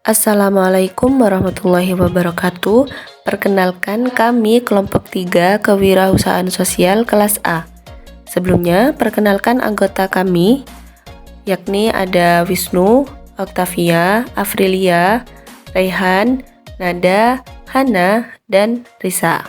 Assalamualaikum warahmatullahi wabarakatuh. Perkenalkan, kami kelompok 3 Kewirausahaan Sosial kelas A. Sebelumnya, perkenalkan anggota kami, yakni ada Wisnu, Octavia, Afrilia, Raihan, Nada, Hana, dan Risa.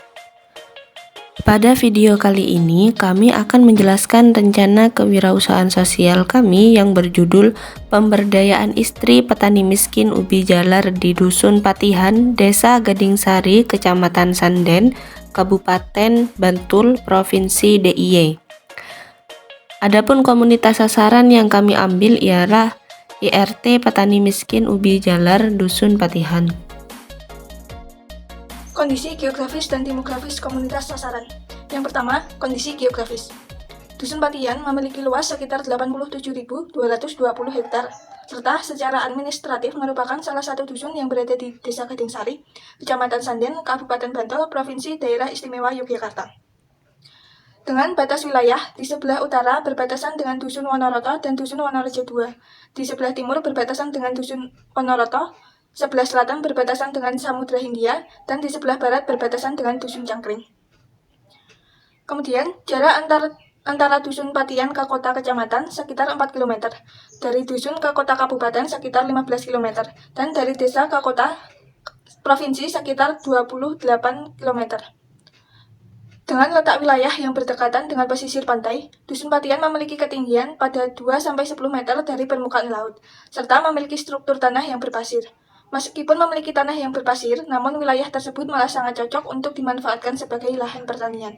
Pada video kali ini, kami akan menjelaskan rencana kewirausahaan sosial kami yang berjudul Pemberdayaan Istri Petani Miskin Ubi Jalar di Dusun Patihan, Desa Gadingsari, Kecamatan Sanden, Kabupaten Bantul, Provinsi DIY. Adapun komunitas sasaran yang kami ambil ialah IRT Petani Miskin Ubi Jalar Dusun Patihan. Kondisi geografis dan demografis komunitas sasaran. Yang pertama, kondisi geografis. Dusun Patihan memiliki luas sekitar 87.220 hektar, serta secara administratif merupakan salah satu dusun yang berada di Desa Gadingsari, Kecamatan Sanden, Kabupaten Bantul, Provinsi Daerah Istimewa Yogyakarta. Dengan batas wilayah, di sebelah utara berbatasan dengan Dusun Wonoroto dan Dusun Wonorejo II, di sebelah timur berbatasan dengan Dusun Wonoroto, sebelah selatan berbatasan dengan Samudra Hindia, dan di sebelah barat berbatasan dengan Dusun Cangkring. Kemudian, jarak antara Dusun Patihan ke kota kecamatan sekitar 4 km, dari dusun ke kota kabupaten sekitar 15 km, dan dari desa ke kota provinsi sekitar 28 km. Dengan letak wilayah yang berdekatan dengan pesisir pantai, Dusun Patihan memiliki ketinggian pada 2-10 meter dari permukaan laut, serta memiliki struktur tanah yang berpasir. Meskipun memiliki tanah yang berpasir, namun wilayah tersebut malah sangat cocok untuk dimanfaatkan sebagai lahan pertanian.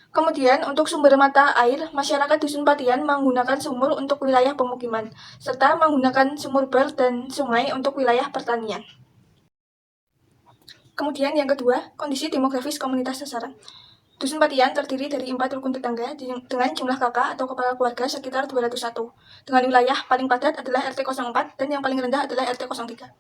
Kemudian, untuk sumber mata air, masyarakat Dusun Patihan menggunakan sumur untuk wilayah pemukiman, serta menggunakan sumur ber dan sungai untuk wilayah pertanian. Kemudian yang kedua, kondisi demografis komunitas sasaran. Dusun Patihan terdiri dari 4 rukun tetangga dengan jumlah kakak atau kepala keluarga sekitar 201, dengan wilayah paling padat adalah RT 04 dan yang paling rendah adalah RT 03.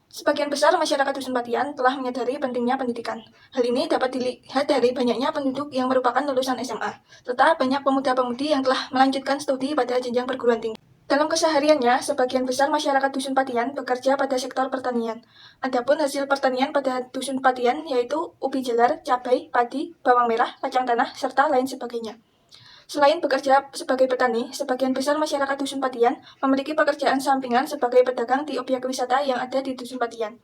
Sebagian besar masyarakat Dusun Patihan telah menyadari pentingnya pendidikan. Hal ini dapat dilihat dari banyaknya penduduk yang merupakan lulusan SMA, serta banyak pemuda-pemudi yang telah melanjutkan studi pada jenjang perguruan tinggi. Dalam kesehariannya, sebagian besar masyarakat Dusun Patihan bekerja pada sektor pertanian. Adapun hasil pertanian pada Dusun Patihan yaitu ubi jalar, cabai, padi, bawang merah, kacang tanah, serta lain sebagainya. Selain bekerja sebagai petani, sebagian besar masyarakat Dusun Patihan memiliki pekerjaan sampingan sebagai pedagang di objek wisata yang ada di Dusun Patihan.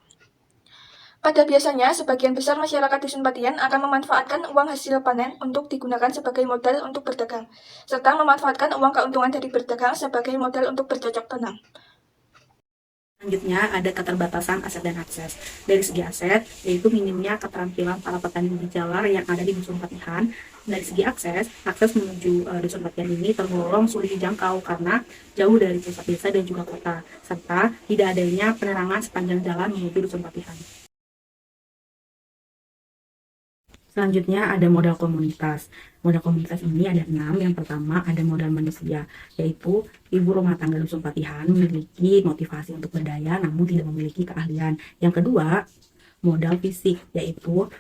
Pada biasanya, sebagian besar masyarakat Dusun Patihan akan memanfaatkan uang hasil panen untuk digunakan sebagai modal untuk berdagang, serta memanfaatkan uang keuntungan dari berdagang sebagai modal untuk bercocok tanam. Selanjutnya ada keterbatasan aset dan akses. Dari segi aset, yaitu minimnya keterampilan para petani ubi jalar yang ada di Dusun Patihan. Dari segi akses menuju Dusun Patihan ini tergolong sulit dijangkau karena jauh dari pusat desa dan juga kota, serta tidak adanya penerangan sepanjang jalan menuju Dusun Patihan. Selanjutnya ada modal komunitas. Modal komunitas ini ada 6. Yang pertama ada modal manusia, yaitu ibu rumah tangga Dusun Patihan memiliki motivasi untuk berdaya namun tidak memiliki keahlian. Yang kedua, modal fisik, yaitu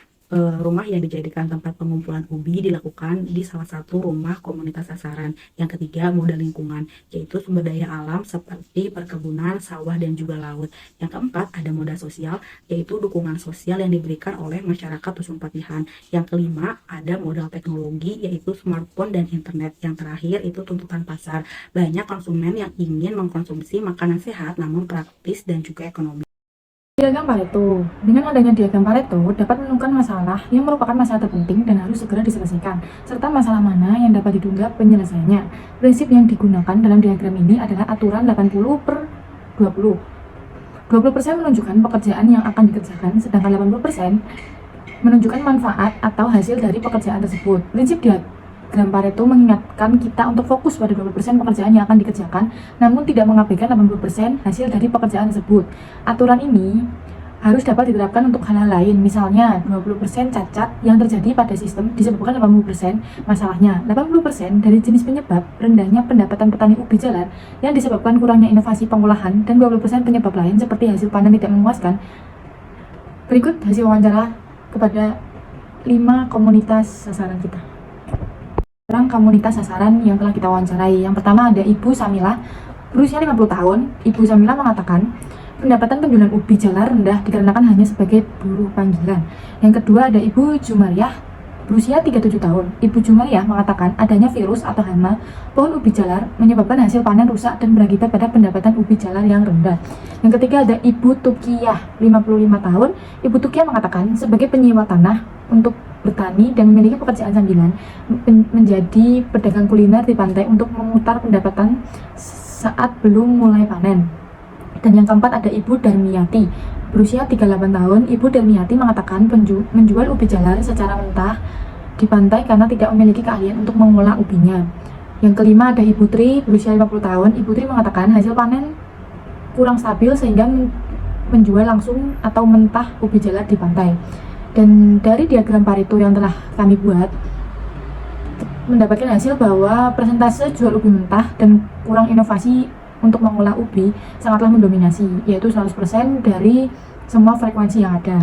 rumah yang dijadikan tempat pengumpulan ubi dilakukan di salah satu rumah komunitas sasaran. Yang ketiga, modal lingkungan, yaitu sumber daya alam seperti perkebunan, sawah, dan juga laut. Yang keempat, ada modal sosial, yaitu dukungan sosial yang diberikan oleh masyarakat Dusun Patihan. Yang kelima, ada modal teknologi, yaitu smartphone dan internet. Yang terakhir, itu tuntutan pasar. Banyak konsumen yang ingin mengkonsumsi makanan sehat namun praktis dan juga ekonomi. Diagram Pareto. Dengan adanya diagram Pareto dapat menemukan masalah yang merupakan masalah terpenting dan harus segera diselesaikan, serta masalah mana yang dapat ditunda penyelesaiannya. Prinsip yang digunakan dalam diagram ini adalah aturan 80/20. 20% menunjukkan pekerjaan yang akan dikerjakan, sedangkan 80% menunjukkan manfaat atau hasil dari pekerjaan tersebut. Prinsip diagram Pareto mengingatkan kita untuk fokus pada 20% pekerjaan yang akan dikerjakan, namun tidak mengabaikan 80% hasil dari pekerjaan tersebut. Aturan ini harus dapat diterapkan untuk hal-hal lain, misalnya 20% cacat yang terjadi pada sistem disebabkan 80% masalahnya. 80% dari jenis penyebab rendahnya pendapatan petani ubi jalar yang disebabkan kurangnya inovasi pengolahan, dan 20% penyebab lain seperti hasil panen tidak memuaskan. Berikut hasil wawancara kepada 5 komunitas sasaran kita. orang komunitas sasaran yang telah kita wawancarai. Yang pertama ada Ibu Samila, berusia 50 tahun. Ibu Samila mengatakan, pendapatan penjualan ubi jalar rendah dikarenakan hanya sebagai buruh panggilan. Yang kedua ada Ibu Jumariah, berusia 37 tahun. Ibu Jumariah mengatakan adanya virus atau hama pohon ubi jalar menyebabkan hasil panen rusak dan berakibat pada pendapatan ubi jalar yang rendah. Yang ketiga ada Ibu Tukiyah, 55 tahun. Ibu Tukiyah mengatakan sebagai penyewa tanah untuk bertani dan memiliki pekerjaan sambilan menjadi pedagang kuliner di pantai untuk memutar pendapatan saat belum mulai panen. Dan yang keempat ada Ibu Darmiati, berusia 38 tahun. Ibu Darmiati mengatakan menjual ubi jalar secara mentah di pantai karena tidak memiliki keahlian untuk mengolah ubinya. Yang kelima ada Ibu Tri, berusia 50 tahun. Ibu Tri mengatakan hasil panen kurang stabil sehingga menjual langsung atau mentah ubi jalar di pantai. Dan dari diagram Pareto yang telah kami buat, mendapatkan hasil bahwa persentase jual ubi mentah dan kurang inovasi untuk mengolah ubi sangatlah mendominasi, yaitu 100% dari semua frekuensi yang ada.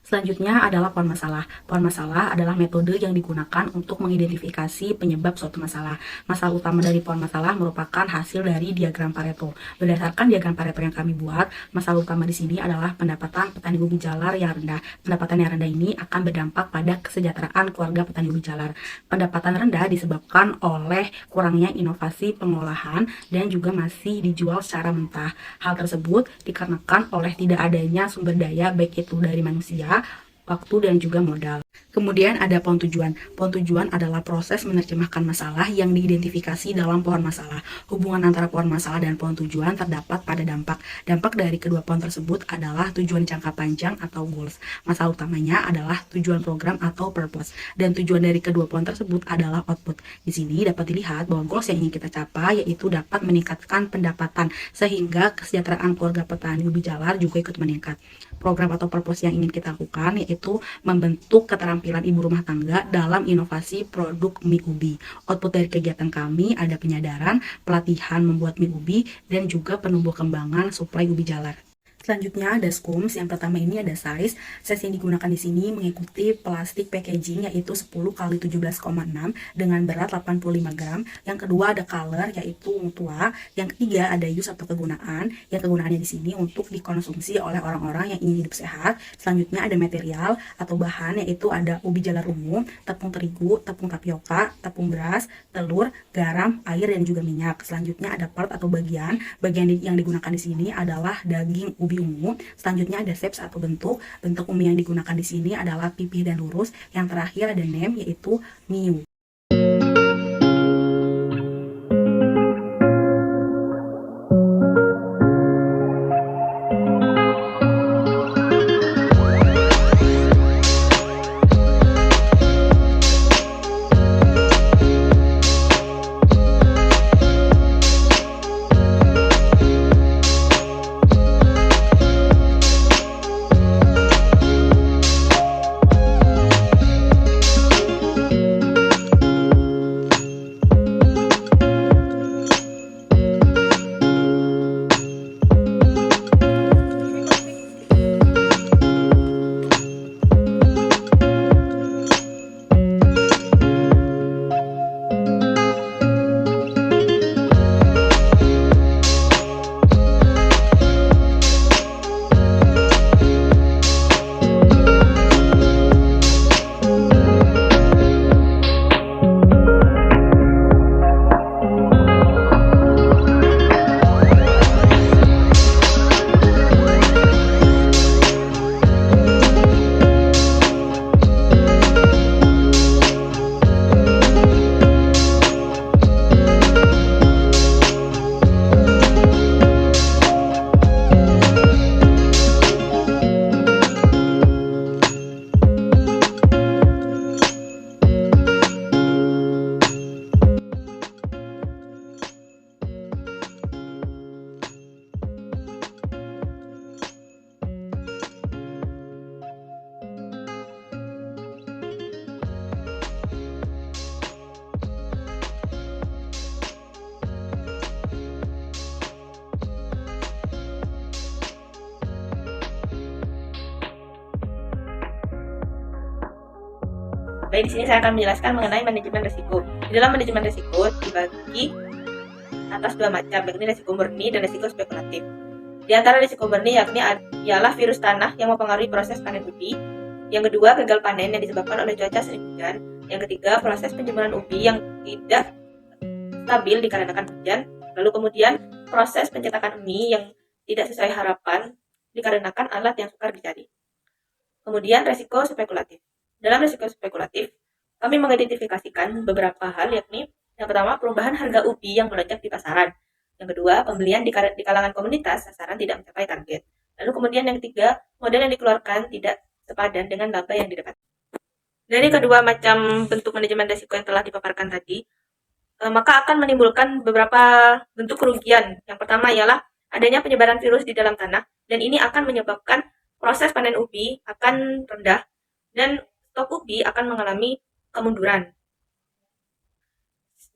Selanjutnya adalah pohon masalah. Pohon masalah adalah metode yang digunakan untuk mengidentifikasi penyebab suatu masalah. Masalah utama dari pohon masalah merupakan hasil dari diagram Pareto. Berdasarkan diagram Pareto yang kami buat, masalah utama di sini adalah pendapatan petani ubi jalar yang rendah. Pendapatan yang rendah ini akan berdampak pada kesejahteraan keluarga petani ubi jalar. Pendapatan rendah disebabkan oleh kurangnya inovasi pengolahan dan juga masih dijual secara mentah. Hal tersebut dikarenakan oleh tidak adanya sumber daya baik itu dari manusia, waktu, dan juga modal. Kemudian ada pohon tujuan. Pohon tujuan adalah proses menerjemahkan masalah yang diidentifikasi dalam pohon masalah. Hubungan antara pohon masalah dan pohon tujuan terdapat pada dampak. Dampak dari kedua pohon tersebut adalah tujuan jangka panjang atau goals. Masalah utamanya adalah tujuan program atau purpose. Dan tujuan dari kedua pohon tersebut adalah output. Di sini dapat dilihat bahwa goals yang ingin kita capai yaitu dapat meningkatkan pendapatan sehingga kesejahteraan keluarga petani ubi jalar juga ikut meningkat. Program atau purpose yang ingin kita lakukan yaitu membentuk keterampilan ibu rumah tangga dalam inovasi produk mie ubi. Output dari kegiatan kami ada penyadaran, pelatihan membuat mie ubi, dan juga penumbuh kembangan suplai ubi jalar. Selanjutnya ada skums. Yang pertama ini ada size. Size yang digunakan di sini mengikuti plastik packaging yaitu 10 x 17,6 dengan berat 85 gram. Yang kedua ada color yaitu tua. Yang ketiga ada use atau kegunaan. Yang kegunaannya di sini untuk dikonsumsi oleh orang-orang yang ingin hidup sehat. Selanjutnya ada material atau bahan yaitu ada ubi jalar umum, tepung terigu, tepung tapioka, tepung beras, telur, garam, air, dan juga minyak. Selanjutnya ada part atau bagian. Bagian yang digunakan di sini adalah daging ubi ungu. Selanjutnya ada shapes atau bentuk. Bentuk umum yang digunakan di sini adalah pipih dan lurus. Yang terakhir ada name yaitu miu. Baik, di sini saya akan menjelaskan mengenai manajemen risiko. Di dalam manajemen risiko dibagi atas dua macam, yakni risiko murni dan risiko spekulatif. Di antara risiko murni ialah virus tanah yang mempengaruhi proses panen ubi. Yang kedua, gagal panen yang disebabkan oleh cuaca sering hujan. Yang ketiga, proses penjemuran ubi yang tidak stabil dikarenakan hujan. Lalu kemudian, proses pencetakan mie yang tidak sesuai harapan dikarenakan alat yang sukar dicari. Kemudian, risiko spekulatif. Dalam risiko spekulatif, kami mengidentifikasikan beberapa hal, yakni yang pertama, perubahan harga ubi yang melonjak di pasaran. Yang kedua, pembelian di kalangan komunitas sasaran tidak mencapai target. Lalu kemudian yang ketiga, modal yang dikeluarkan tidak sepadan dengan laba yang didapat. Dari kedua macam bentuk manajemen risiko yang telah dipaparkan tadi, maka akan menimbulkan beberapa bentuk kerugian. Yang pertama ialah adanya penyebaran virus di dalam tanah, dan ini akan menyebabkan proses panen ubi akan rendah, dan stok ubi akan mengalami kemunduran.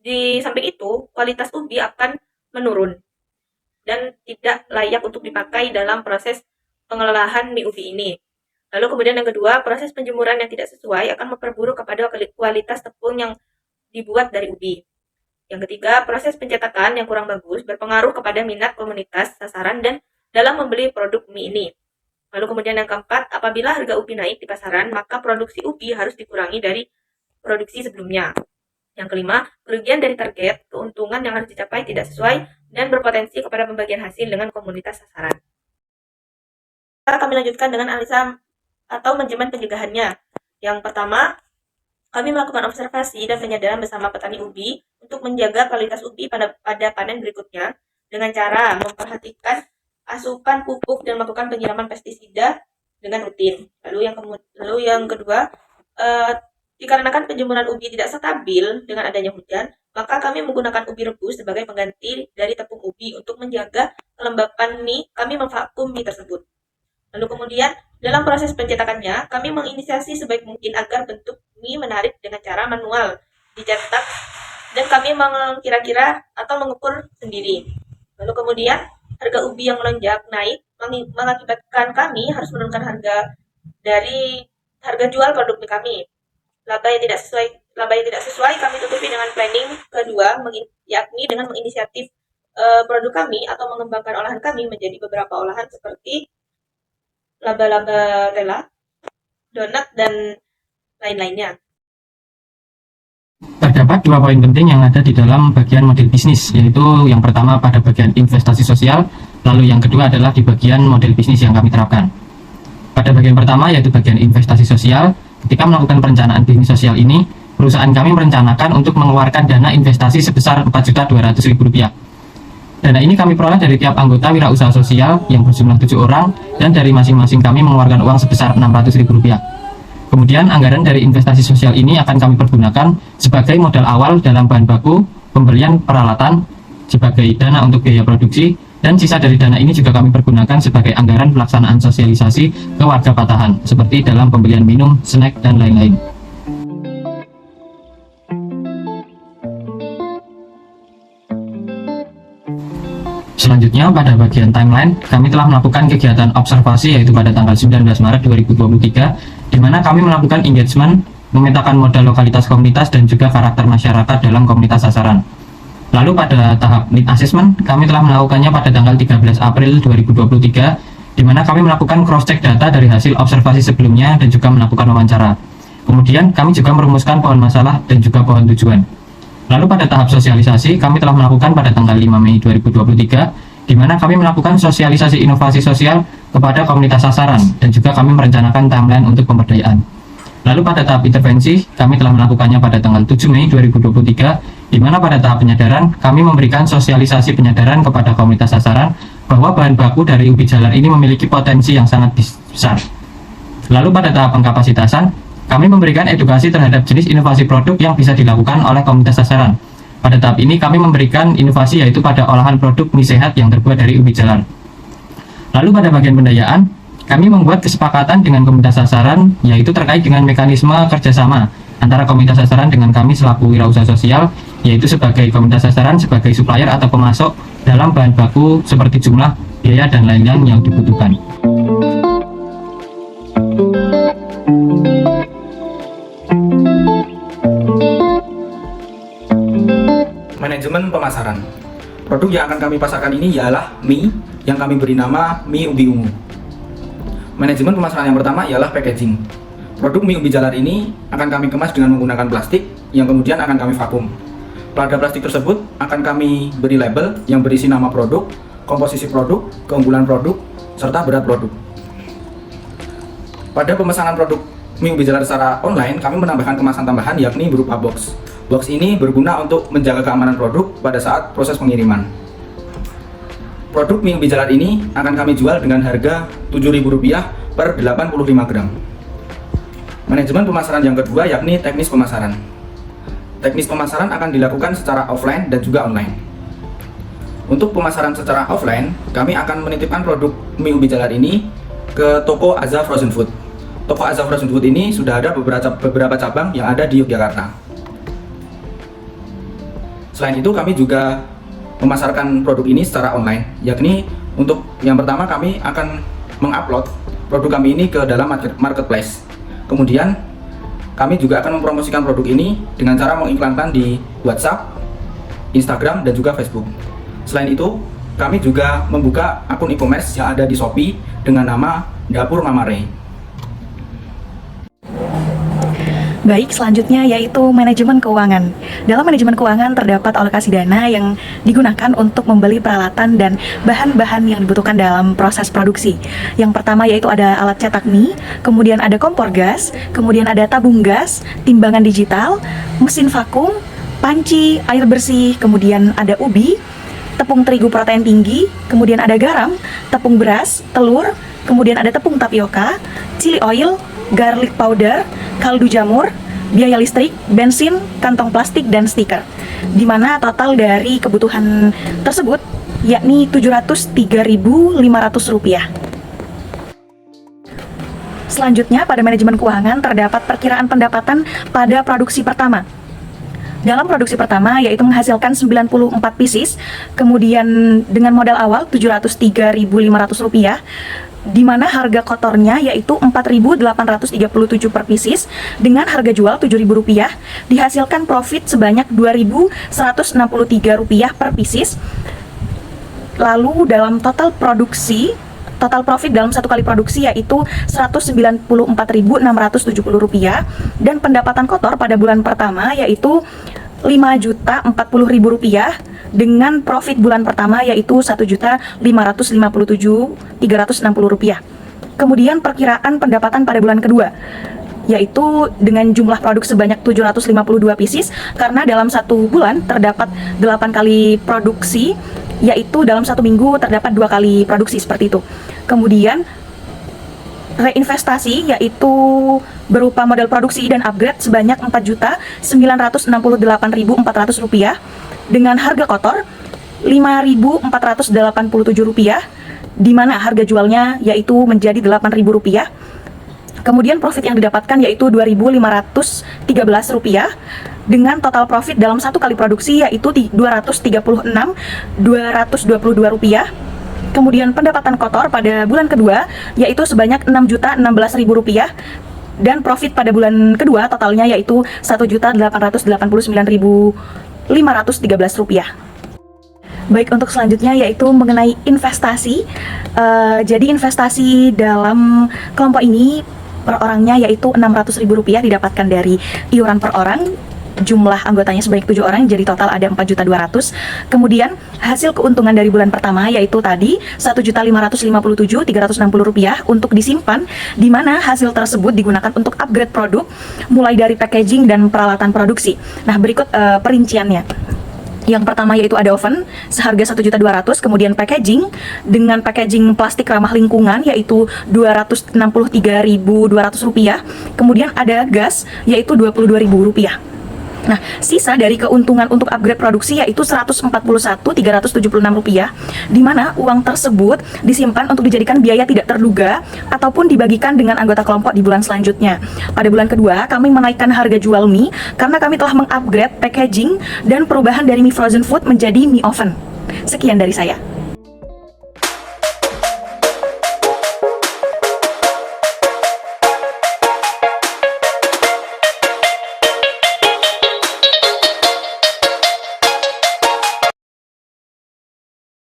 Di samping itu, kualitas ubi akan menurun, dan tidak layak untuk dipakai dalam proses pengelolaan mie ubi ini. Lalu kemudian yang kedua, proses penjemuran yang tidak sesuai akan memperburuk kepada kualitas tepung yang dibuat dari ubi. Yang ketiga, proses pencetakan yang kurang bagus berpengaruh kepada minat komunitas sasaran dan dalam membeli produk mie ini. Lalu kemudian yang keempat, apabila harga ubi naik di pasaran, maka produksi ubi harus dikurangi dari produksi sebelumnya. Yang kelima, kerugian dari target, keuntungan yang harus dicapai tidak sesuai dan berpotensi kepada pembagian hasil dengan komunitas sasaran. Kami lanjutkan dengan analisa atau manajemen pencegahannya. Yang pertama, kami melakukan observasi dan penyadaran bersama petani ubi untuk menjaga kualitas ubi pada panen berikutnya dengan cara memperhatikan asupan pupuk dan melakukan penyiraman pestisida dengan rutin. Lalu yang kedua, dikarenakan penjemuran ubi tidak stabil dengan adanya hujan, maka kami menggunakan ubi rebus sebagai pengganti dari tepung ubi untuk menjaga kelembapan mie. Kami memvakum mie tersebut. Lalu kemudian, dalam proses pencetakannya, kami menginisiasi sebaik mungkin agar bentuk mie menarik dengan cara manual dicetak, dan kami mengkira-kira atau mengukur sendiri. Lalu kemudian, harga ubi yang melonjak naik mengakibatkan kami harus menurunkan harga jual produk mie kami. Laba yang tidak sesuai kami tutupi dengan planning kedua, yakni dengan menginisiatif produk kami atau mengembangkan olahan kami menjadi beberapa olahan seperti laba-laba tela, donat, dan lain-lainnya. Terdapat dua poin penting yang ada di dalam bagian model bisnis, yaitu yang pertama pada bagian investasi sosial, lalu yang kedua adalah di bagian model bisnis yang kami terapkan. Pada bagian pertama, yaitu bagian investasi sosial, ketika melakukan perencanaan bisnis sosial ini, perusahaan kami merencanakan untuk mengeluarkan dana investasi sebesar Rp4.200.000. Dana ini kami peroleh dari tiap anggota wirausaha sosial yang berjumlah 7 orang, dan dari masing-masing kami mengeluarkan uang sebesar Rp600.000. Kemudian anggaran dari investasi sosial ini akan kami pergunakan sebagai modal awal dalam bahan baku, pembelian peralatan, sebagai dana untuk biaya produksi, dan sisa dari dana ini juga kami pergunakan sebagai anggaran pelaksanaan sosialisasi ke warga Patahan, seperti dalam pembelian minum, snack, dan lain-lain. Selanjutnya, pada bagian timeline, kami telah melakukan kegiatan observasi yaitu pada tanggal 19 Maret 2023, di mana kami melakukan engagement, memetakan modal lokalitas komunitas dan juga karakter masyarakat dalam komunitas sasaran. Lalu pada tahap need assessment, kami telah melakukannya pada tanggal 13 April 2023, di mana kami melakukan cross-check data dari hasil observasi sebelumnya dan juga melakukan wawancara. Kemudian, kami juga merumuskan pohon masalah dan juga pohon tujuan. Lalu pada tahap sosialisasi, kami telah melakukan pada tanggal 5 Mei 2023, di mana kami melakukan sosialisasi inovasi sosial kepada komunitas sasaran, dan juga kami merencanakan timeline untuk pemberdayaan. Lalu pada tahap intervensi, kami telah melakukannya pada tanggal 7 Mei 2023, di mana pada tahap penyadaran, kami memberikan sosialisasi penyadaran kepada komunitas sasaran bahwa bahan baku dari ubi jalar ini memiliki potensi yang sangat besar. Lalu pada tahap pengkapasitasan, kami memberikan edukasi terhadap jenis inovasi produk yang bisa dilakukan oleh komunitas sasaran. Pada tahap ini kami memberikan inovasi yaitu pada olahan produk mie sehat yang terbuat dari ubi jalar. Lalu pada bagian pendayaan, kami membuat kesepakatan dengan komunitas sasaran yaitu terkait dengan mekanisme kerjasama antara komunitas sasaran dengan kami selaku wirausaha sosial, yaitu sebagai komunitas sasaran sebagai supplier atau pemasok dalam bahan baku seperti jumlah, biaya, dan lain-lain yang dibutuhkan. Manajemen pemasaran. Produk yang akan kami pasarkan ini ialah mie yang kami beri nama mie ubi ungu. Manajemen pemasaran yang pertama ialah packaging. Produk mie ubi jalar ini akan kami kemas dengan menggunakan plastik yang kemudian akan kami vakum. Pada plastik tersebut akan kami beri label yang berisi nama produk, komposisi produk, keunggulan produk, serta berat produk. Pada pemesanan produk mie ubi jalar secara online, kami menambahkan kemasan tambahan yakni berupa box. Box ini berguna untuk menjaga keamanan produk pada saat proses pengiriman. Produk mie ubi jalar ini akan kami jual dengan harga Rp7.000 per 85 gram. Manajemen pemasaran yang kedua yakni teknis pemasaran. Teknis pemasaran akan dilakukan secara offline dan juga online. Untuk pemasaran secara offline, kami akan menitipkan produk mie ubi jalar ini ke toko Aza Frozen Food. Toko Aza Frozen Food ini sudah ada beberapa cabang yang ada di Yogyakarta. Selain itu, kami juga memasarkan produk ini secara online, yakni untuk yang pertama kami akan mengupload produk kami ini ke dalam marketplace. Kemudian kami juga akan mempromosikan produk ini dengan cara mengiklankan di WhatsApp, Instagram, dan juga Facebook. Selain itu, kami juga membuka akun e-commerce yang ada di Shopee dengan nama Dapur Mama Rey. Baik, selanjutnya yaitu manajemen keuangan. Dalam manajemen keuangan terdapat alokasi dana yang digunakan untuk membeli peralatan dan bahan-bahan yang dibutuhkan dalam proses produksi. Yang pertama yaitu ada alat cetak mie, kemudian ada kompor gas, kemudian ada tabung gas, timbangan digital, mesin vakum, panci, air bersih, kemudian ada ubi, tepung terigu protein tinggi, kemudian ada garam, tepung beras, telur, kemudian ada tepung tapioka, chili oil, garlic powder, kaldu jamur, biaya listrik, bensin, kantong plastik, dan stiker. Di mana total dari kebutuhan tersebut yakni Rp703.500. Selanjutnya pada manajemen keuangan terdapat perkiraan pendapatan pada produksi pertama. Dalam produksi pertama yaitu menghasilkan 94 pieces, kemudian dengan modal awal Rp703.500, di mana harga kotornya yaitu Rp4.837 per pieces, dengan harga jual Rp7.000, dihasilkan profit sebanyak Rp2.163 per pieces. Lalu dalam total produksi, total profit dalam satu kali produksi yaitu Rp194.670, dan pendapatan kotor pada bulan pertama yaitu Rp5.040.000, dengan profit bulan pertama yaitu Rp1.557.360. Kemudian perkiraan pendapatan pada bulan kedua yaitu dengan jumlah produk sebanyak 752 pieces, karena dalam satu bulan terdapat 8 kali produksi, yaitu dalam satu minggu terdapat 2 kali produksi seperti itu. Kemudian reinvestasi yaitu berupa modal produksi dan upgrade sebanyak Rp4.968.400, dengan harga kotor Rp5.487, di mana harga jualnya yaitu menjadi Rp8.000. Kemudian profit yang didapatkan yaitu Rp2.513, dengan total profit dalam satu kali produksi yaitu Rp236.222. Kemudian pendapatan kotor pada bulan kedua yaitu sebanyak Rp6.016.000, dan profit pada bulan kedua totalnya yaitu Rp1.889.513. Baik, untuk selanjutnya yaitu mengenai investasi. Jadi investasi dalam kelompok ini per orangnya yaitu Rp600.000 didapatkan dari iuran per orang. Jumlah anggotanya sebanyak 7 orang, jadi total ada 4.200.000. Kemudian hasil keuntungan dari bulan pertama yaitu tadi Rp1.557.360 untuk disimpan, di mana hasil tersebut digunakan untuk upgrade produk mulai dari packaging dan peralatan produksi. Nah, berikut perinciannya. Yang pertama yaitu ada oven seharga Rp1.200.000, kemudian packaging dengan packaging plastik ramah lingkungan yaitu Rp263.200, kemudian ada gas yaitu Rp22.000. Nah, sisa dari keuntungan untuk upgrade produksi yaitu Rp141.376, di mana uang tersebut disimpan untuk dijadikan biaya tidak terduga ataupun dibagikan dengan anggota kelompok di bulan selanjutnya. Pada bulan kedua, kami menaikkan harga jual mie karena kami telah mengupgrade packaging dan perubahan dari mie frozen food menjadi mie oven. Sekian dari saya.